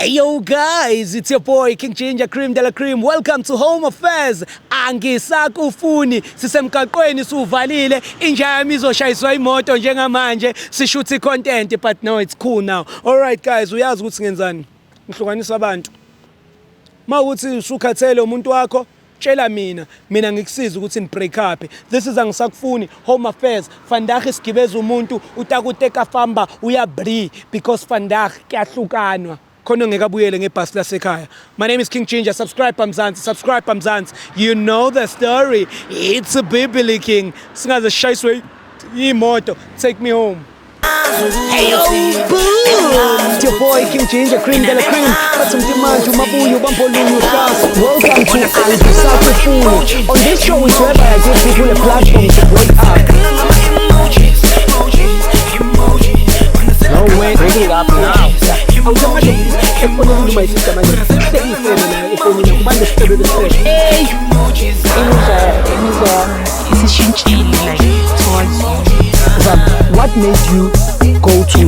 Hey yo guys, it's your boy King Ginger Cream de la Cream. Welcome to Home Affairs. Angisakufuni sisemgaqweni suvalile inja yami izoshayiswa imoto njengamanje sishuthi content but no it's cool now. All right guys, uyazi ukuthi ngenzani? Ngihlukanisa abantu. Mawuthi usukhathele umuntu wakho tshela mina ngikusiza ukuthi ni break up. This is angisakufuni Home Affairs. Vandag isigibeza umuntu utakuteka famba uyabri because vandag kuyahlukanwa. Khona ngekabuyele ngebhasi lasekhaya. My name is King Ginger. Subscribe Pamzansi. You know the story. It's a Bibli King. Singaze shayiswe imoto. Take me home. Hey yo, boom! It's your boy King Ginger Cream de la Cream. Bathi manje umabuye ubambolunye uhlasa. Welcome to Angisakufuni. On this show is where I give people a platform to break up. No way, break it up now. What made you go to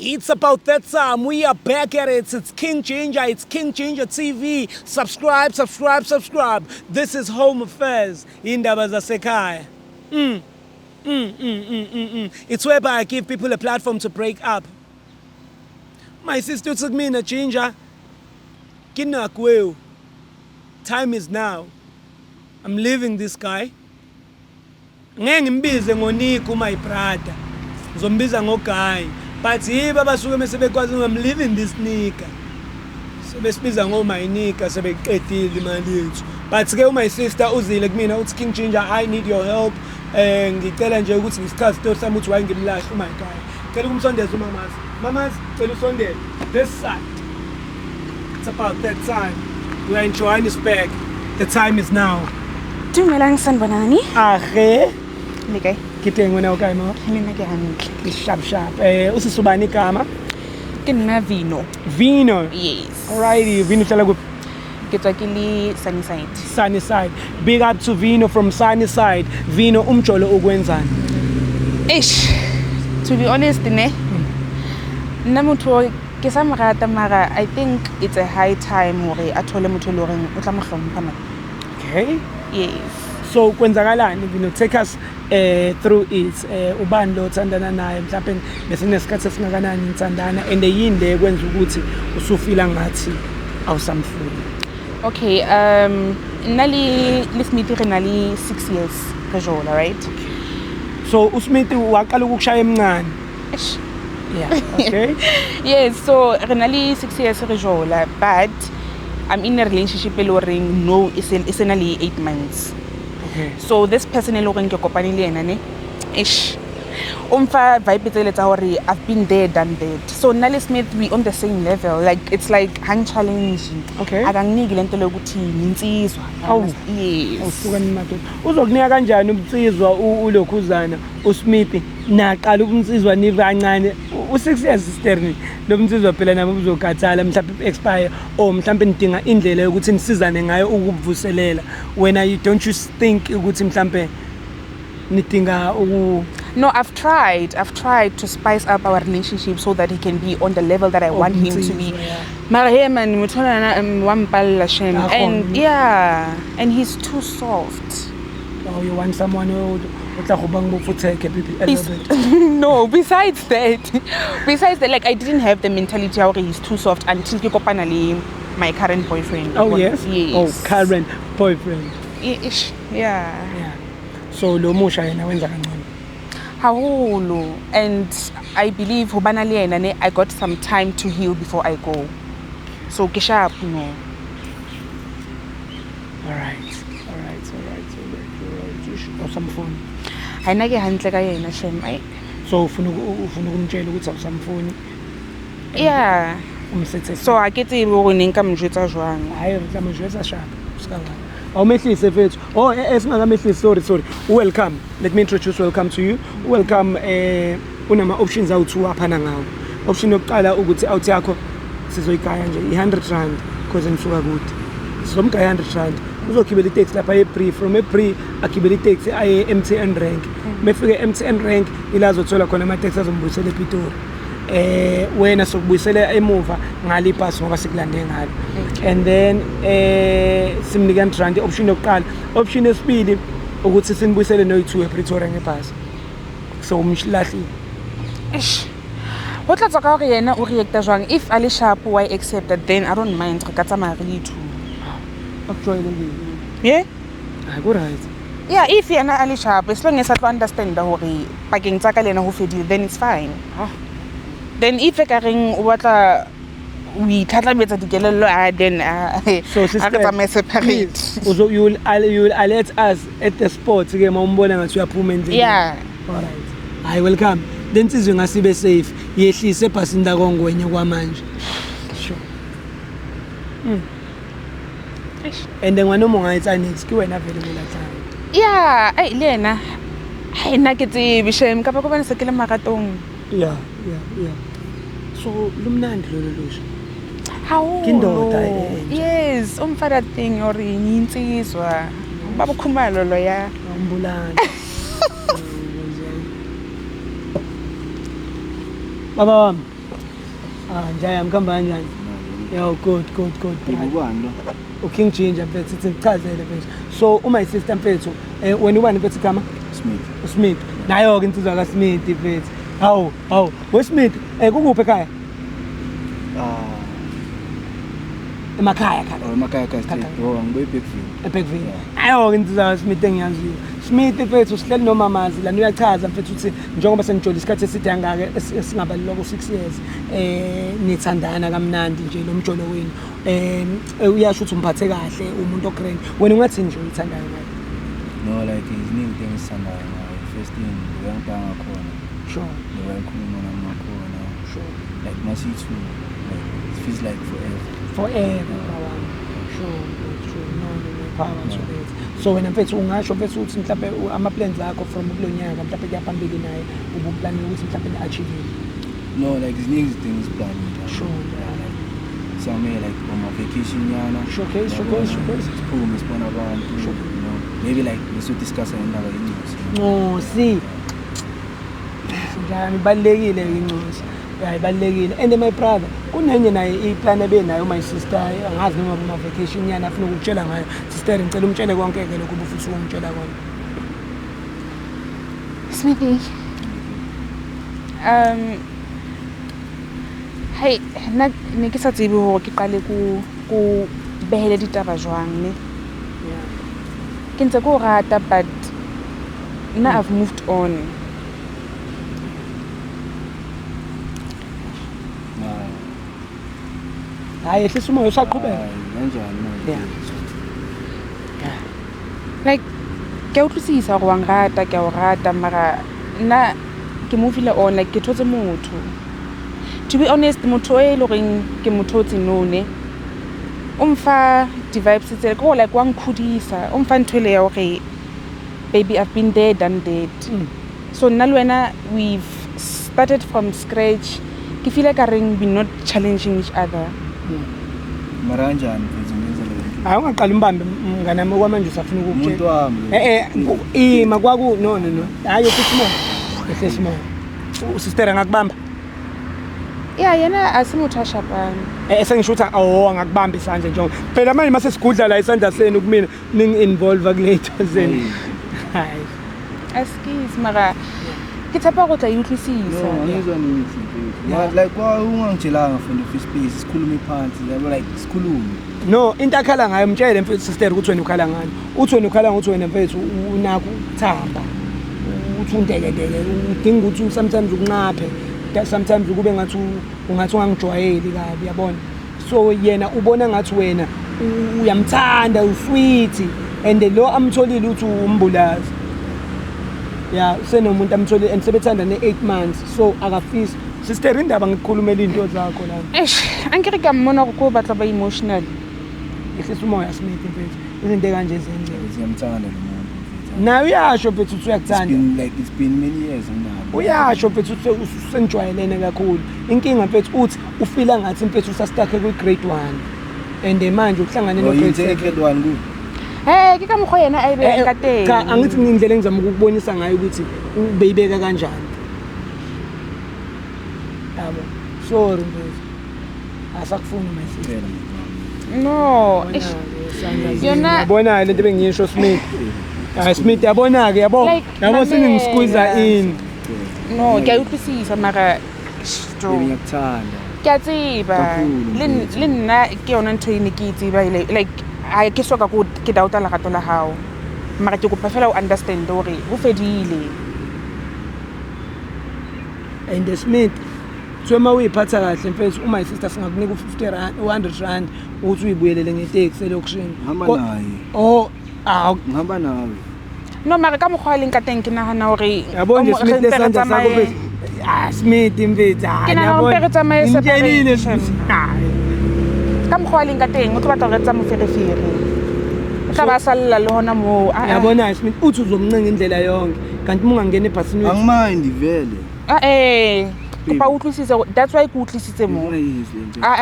It's about that time. We are back at it. It's King Ginger. It's King Ginger TV. Subscribe. This is Home Affairs. Indaba zasekhaya. It's whereby I give people a platform to break up. My sister took me in a Ginger. Kinakweu. Time is now. I'm leaving this guy. Ngeke ngimbize ngoNiku my brother. Ngizombiza ngoGuy. But yiba basuke mesebekwazi I'm leaving this nigga. Sebesibiza my nigga sebeqedile imali yethu. But ke my sister uzile kumina uthi King Ginger I need your help. Ngicela nje ukuthi ngisikhazi to sami uthi waye ngimlahle my guy. Cela ukumsondeza umamazi. Mamazi cela usondele. This side. It's about that time. We are in Johannesburg. The time is now. Dumelang sanibonani. Ahe. Nikay. Kiteng wena okay mo? Mina ke hantle. Sharp. Usisubani igama? Ke nna Vino. Vino. Yes. Alrighty, Vino hlala kuphi? Ke tswa ke le Sunnyside. Sunnyside. Big up to Vino from Sunnyside. Vino umjolo ukwenzani? To be honest ne. Nna motho ke sa morata mara I think it's a high time hore a thole motho le reng o tla mo hlompha man. Okay. Yes. So kwenzakalani Vino, take us through it. Ubani lo thandana naye mhlawumbe bese kunesikhathi esingakanani nithandana and yini le kwenza ukuthi usufila ngathi awusamfuni? Okay, nali Smith renali 6 years Pejola, right? So uSmith waqala ukukushaya emncane. Yeah, okay. Yes, so renali 6 years Pejola, but I'm in a relationship ring no is only 8 months. Okay. So this person eloreng ke kopane le ena ne umfa vibe tseletsa hore I've been there done that. So Nali Smith we on the same level, like it's like hang challenge. Okay. Akanginiki lento lokuthi ninsizwa. Yes. Awuhlukani madoda. Uzokunika kanjani umnsizwa ulokhuzana uSmith naqala umnsizwa nive kancane u6 years sisterni lo mnsizwa phela nabo uzokhathala mhlawumbe expire or mhlawumbe nidinga indlela yokuthi nisizane ngayo ukuvuselela wena you don't you think ukuthi mhlawumbe nidinga No, I've tried to spice up our relationship so that he can be on the level that I want him to be. Mara hey man, muthola wampalla shem and yeah, and he's too soft. Oh, you want someone who utla go bang mofuteke a little bit. No, besides that, like I didn't have the mentality how he's too soft until ke kopana le my current boyfriend. Oh yes. Oh, current boyfriend. Yeah. So lo musha yena wenza kancane. Haholo, and I believe hobana le yena ne I got some time to heal before I go. So ke sharp no. All right. Awusamfuni. Hayina ke hantle ka yena shem. So ufuna ukumtshela ukuthi awusamfuni? Yeah. umsethe So I ke tsebe gore ne nka mo jwetsa jwang. hayi mhla mjwetsa sharp sikangana awumehlise mfethu esingakamehlisi sorry welcome let me introduce welcome to you welcome unama options awu2 aphana ngawo option yokuqala ukuthi out yakho sizoyigaya nje i100 because ngisuka kude sizomgaya 100 uzokhibela itaxi lapha ePre from ePre akhibela itaxi aye MTN rank mefike MTN rank ilazothola khona ama taxi azombuyisela ePitori wena sokubuyisela emuva ngale ibhasi ngoba sikulande ngalo and then simnika 100 option yokuqala option yesibili ukuthi sinibuyisele no2 ePretoria ngebhasi so umhlahli Eish. Ho tla tsaka gore yena o reacta jwang if ali sharp why accepted then I don't mind re ka tsamaya re le two. akujwayelekile Yeah? hayi ku right Yeah, if yena ali sharp as long as I understand hore pakeng tsa ka le yena ho fedile then it's fine. Then if e ka reng o batla o itlhatlametsa dikelello then so sister tsamaya separate. you will alert us at the spot ke mawumbona ngathi uyaphuma endlini Yeah. all right hayi welcome lensizwe ngasibe safe yehlise ebhasini la kongwenye kwamanje sure and then wanoma ungayitsa next ki wena vele kulathayo Yeah, ai le yena hai nna ke tsebe shem ka ba bana se ke le maratong. yeah so lumnandi lo lusho Hawu. Kindoda entsha. Yes, umfana thing or insizwa. Baba khumalo lo ya. Ambulance. Baba wami. Njaya mkhamba kanjani? Yo good. Ngubani lo? King Ginger mfethu sithi ngichazele mfethu. So my sister mfethu wena ubani mfethu igama? Smith. Nayo ke insizwa ka Smith mfethu. Hawu. We Smith kukuphi ekhaya? Emakhaya khaya. Emakhaya straight. Ngibuye eBergville. Ayo ke insizwa Smith engiyaziyo. Smith mfethu sihleli nomamazi lana uyachaza mfethu uthi njengoba sengijola isikhathi eside angake singabaliloko 6 years nithandana kamnandi nje lo mjolo wenu uyasho ukuthi umphathe kahle umuntu okreni wena ungathi nje uyithandayo ngayo no like iziningi things sandayo ngayo first thing ngiyangibanga khona sure ngiyakhuluma namakhona sure like masithi like it feels like forever sure no power to it so wena mfethu ungasho mfethu ukuthi mhlawumbe ama plans akho from kulonyaka mhlawumbe kuyaphambili naye ubuplan ukuthi mhlawumbe ni-achieve no like iziningi things plan sure some like on my vacation yana showcase siphume sibona abantu you know maybe like we discuss another news no see njani balekile incosi yayibalekile and my brother kunenye naye iplan ebenayo my sister angazi noma kuma vacation yana afuna ukutshela ngayo sister ngicela umtshele konke ke lokho ubufuthi ungitshela kona Smithy. Hey, ne ke sa tsebe hore ke qale ku behele ditaba jwang ne. yeah Ke ntse ko rata but now I've moved on. hayi ehlisa umoya usaqhubeka kanjani yeah Like ke utlwisisa gore wa ngata ke a o rata mara nna ke movile on like ke thotse motho. To be honest motho e le reng ke motho o tsinone umfa di-vibes tse ko like wa nkhudisa umfa nthwele ya hore baby I've been there done that. So nna le wena we've started from scratch ke feel like we not challenging each other. mara kanjani mfethu ngenzele hayi ungaqala umbambe nganami kwamanje usafuna umuntu ukutshela wami ima kwaku no hayi ehlisa umoya sister angakubamba Yeah, yena asimuthu ashapana. Sengisho ukuthi angakubamba isandla njengoba phela manje mase sigudla la isandla senu kumina ningi-involve kuletho zenu hayi Askis mara ke tshepa go tla utlwisisa. ngizwa nithi like kwa ungangitshelanga from the first place sikhulume phansi yabo like sikhulume no into akhala ngayo mtshele mfethu sister ukuthi wena ukhala ngani uthi wena ukhala ngokuthi wena mfethu unakho ukuthamba uthi undekedeke udinga ukuthi sometimes ukunqaphe sometimes kube ngathi ungangijwayeli kabi yabona so yena ubona ngathi wena uyamthanda usweet and lo amtholile uthi umbulazi yeah senomuntu amtholile and sebethanda ne8 months so akafisi Sister indaba ngikukhulumela into zakho la. Eish, angeke ngamona ukuba batla ba emotional. Ehlisa umoya Smith mfethu. Izinto kanje ezenzeka. Siyamthanda lo muntu. Nawe uyasho mfethu uthi uyakuthanda. It's been many years now. Uyasho mfethu usenjwayelene kakhulu. Inkinga mfethu uthi ufila ngathi mfethu usastake ku grade 1. And manje ukuhlangane no grade 7. Grade 1 ku. Ke ka mokho yena ayibe ka teng. Cha angithi ngindlela engizama ukukubonisa ngayo ukuthi ubeyibeka kanjani. Yabo. Sorry mfethu. Asakufuni my sister. No. Yona yabona lento bengiyisho Smith. Hayi Smith yabona ke yabo. Yabo sengisqueeza in. No, ngiyayuhlisisa mara Ngiyakuthanda. Kiyatsiba. Le nna ke yona ntho ene ke itsiba like I ke soka go ke dauta la gato la hao. Mara ke go phefela o understand hore ho fedile. And Smith Tswema uyiphatha kahle mfethu my sister singakunika u50 rand 100 rand uthi uyibuyelele ngetaxi elokushini. Hamba naye. Oh Ngihamba nawe. No mara ka mokgwa le nka teng ke nagana hore yabo nje Smith lesandla sakho mfethu. Smith mfethu Ke nagana hore re tsamaye Ngitshelile separation. Ka mokgwa le nka teng o tlo batla re tsa moferefere. O tla ba salla le hona mo. Yabona Smith uthi uzomncenga indlela yonke kanti mungangena ebhasini wethu. Angimindi vele. Kupa utlwisise that's why ku utlwisitse mo.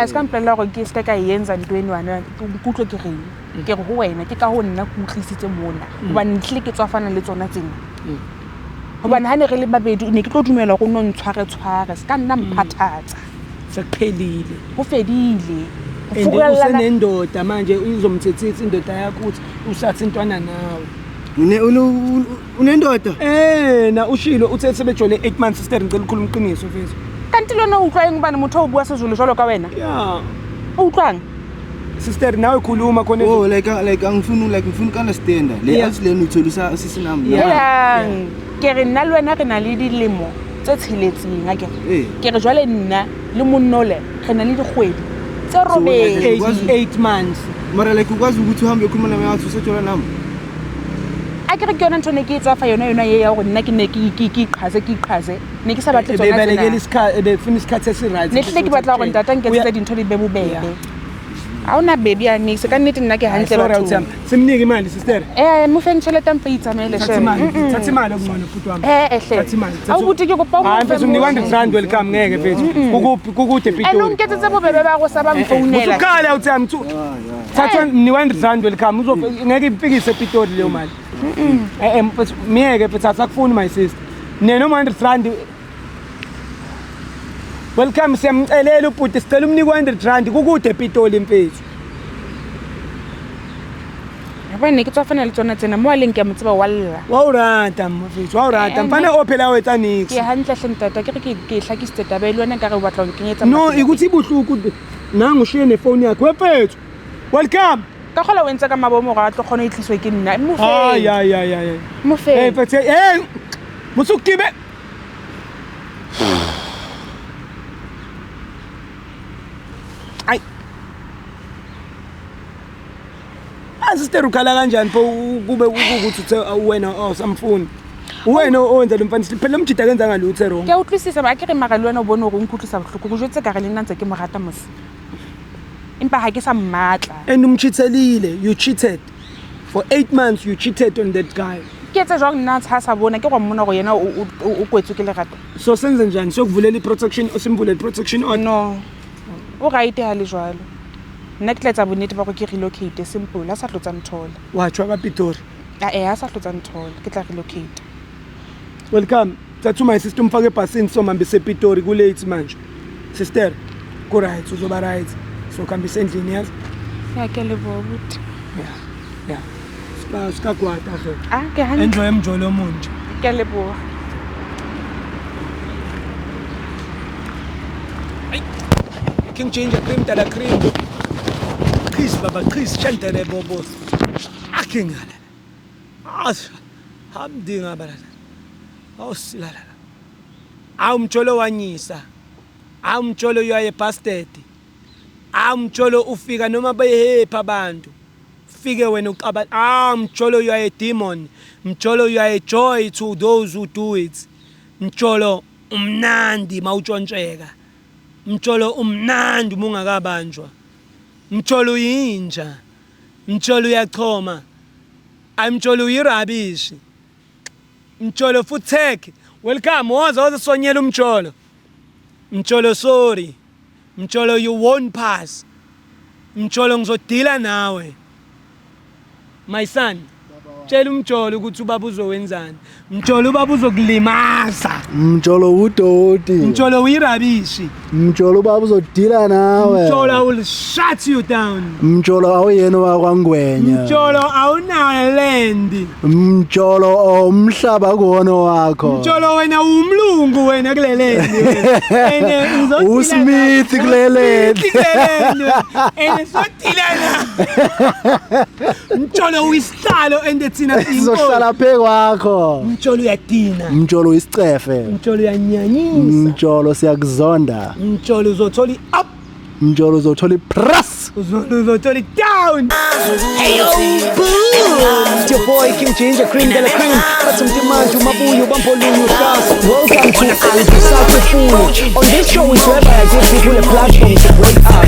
Ska mplela gore ke ska ka yenza ntweni wana kutlwe ke reng. Ke go wena ke ka ho nna ku utlwisitse mona. Hoba ntle ke tswafana le tsona tsena. Hoba ha ne re le babedi ne ke tlo dumela go no ntshware ska nna mphathatsa. Sekuphelile. Ho fedile. Usenendoda manje uzomthethisa indoda yakho uthi usathi intwana nawe. Unendoda? Na ushilo uthe sebejole 8 months sister ngicela ukukhuluma iqiniso mfethu. Kanti lona utlwa ngibani motho obua sezulu jalo ka wena? Yeah. Utlwang? Sister nawe khuluma khona. Oh like ngifuna ku understand. Le athi lena utholisa sisinami. Yeah. Ke re nna le wena re na le dilemo tse tsheletseng a ke. Ke re jwale nna le monnole re na le dikgwedi tse robedi 8 months. Mara like ukwazi ukuthi uhambe ukhuluma nami yathi usethola nami. A ke re ke yona ntho ne ke etsa fa yona ye ya gore nna ke ne ke iqhaze ne ke sa batle tsona tsena bebelekele isikhathi befuna isikhathi esiright ne hle ke batla gore ntata nketsa dintho di be bobebe a ona baby ya nix ka nnete nna ke hantle batho simnike imali sister mo feng tšhelete mpe itsamele thathi imali okungcono futhi wami thathi imali awubuthi ke kopa hayi mfethu mnika 100 rand welcome ngeke mfethu ukuphi kukude Pitori nketsetse bobebe ba go sa ba mfounela usukhala uthami thatha mnika 100 rand welcome ngeke ipikise Pitori leyo mali mfethu miyeke mfethu asakufuni my sister neno 100 rand welcome siyamcelela ubhuti sicela umnika 100 rand kukude Pitori mfethu yabona ke tsafana le tsona tsena mo aleng ke motseba walla wawurata mfethu wawurata mfana ophela wetsa nix ke hantle hle ntata ke hlakisitse taba e lwana ka re batla go kenyetsa no ikuthi ibuhluku nanga ushiye nefone yakho wefethu welcome ka gola o ntse ka mabomo ga tlo khona itliswe ke nna mo fe ay mo fe fethu musukibe ay asister ukhala kanjani pho kube ukuthi uthe wena awusamfuni wena owenza lo mfana phela umjida kenza ngalutho wrong ke utlwisisa ba ke re mara le wena o bone go nkutlisa bohloko go jwetse ka re le nna ntse ke mo rata mos impa ha ke sa mmatla and umchithelile you cheated for 8 months you cheated on that guy ke tse jwang nna tsa sa bona ke go mmona go yena o kwetswe ke lerato so senze njani sokuvulela iprotection osimvulela iprotection order no o right ha le jwalo nna ke tletsa bonnete ba go ke relocate simple la sa tlotsa nthola wa tshwa ka Pitori ha sa tlotsa nthola ke tla relocate welcome thathu my sister mfake ebhasini so mambe sePitori ku late manje sister ku right uzoba right so kambisa endlini yazi ya ke le bobuti yeah ska kwata ke ke hantle enjoy emjolo omunje ke le bo King change cream tala cream Chris baba Chris chantere bobo akingala hamdinga balala awusilala awumjolo wanyisa awumjolo uyaye bastard awumjolo ufika noma bayehepha abantu fike wena uqaba mjolo you are a demon mjolo you are a joy to those who do it mjolo umnandi mawutshontsheka. Mtsholo umnandi uma ungakabanjwa. Mtsholo uyinja. Mtsholo uyachoma. Mtsholo uyirabishi. Mtsholo futhi tech. Welcome, woza sonyela umtsholo. Mtsholo sorry. Mtsholo you won't pass. Mtsholo ngizodila nawe. My son, tshela umtsholo ukuthi ubaba uzowenzani. Mtsholo ubaba uzokulimaza. Mtsholo udoti. Mtsholo uyirabishi. Mtsholo ubaba uzodila nawe. Mtsholo will shut you down. Mtsholo awuyena wakwangwenya. Mtsholo awunayo land. Mtsholo umhlaba kuwona wakho. Mtsholo wena umlungu wena kulelendi. uSmith kulelendi. Ene sothilana. Mtsholo uyisihlalo ende thina sizohlala phe kwakho. Mtsholo uyadina. Mtsholo isicefe. Mtsholo uyanyanyisa. Mtsholo siyakuzonda. Mtsholo uzothola up. Mtsholo uzothola ipress. Uzothola down. Hey yo, boom. It's your boy King Ginger Cream de la Cream. That's manje umabuyo bampolunyu hlasa. Welcome to Angisako Funi. On this show is whereby I give people a platform to break up.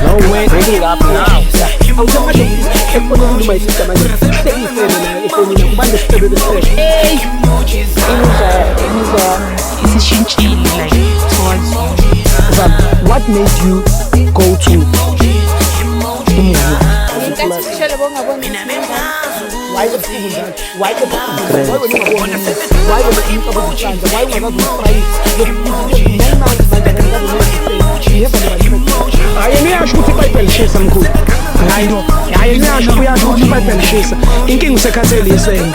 No way, breaking up now. My sister, my hey, what made you go to why the ayengiyasho ukuthi bayibhelishisa mkhulu hayi no ayengiyasho kuyasho ukuthi bayibhelishisa inkinga usekhathele yisena